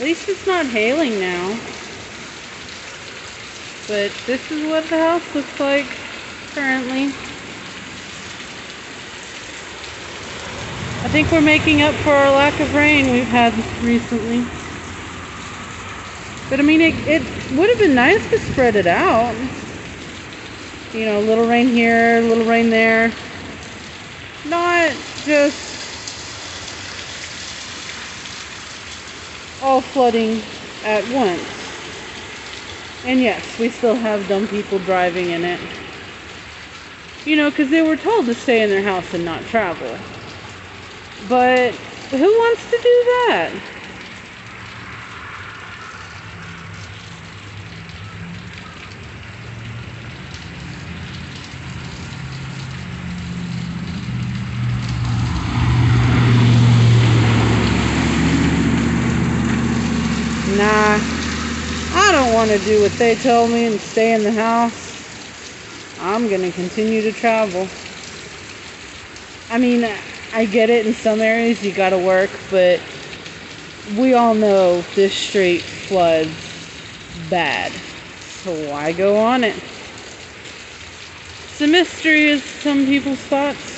least it's not hailing now. But this is what the house looks like currently. I think we're making up for our lack of rain we've had recently. But I mean, it would have been nice to spread it out. You know, a little rain here, a little rain there. Not just all flooding at once. And yes, we still have dumb people driving in it. You know, because they were told to stay in their house and not travel. But who wants to do that? Nah, I don't want to do what they tell me and stay in the house. I'm going to continue to travel. I mean, I get it, in some areas you gotta work, but we all know this street floods bad. So why go on it? It's a mystery, as some people's thoughts.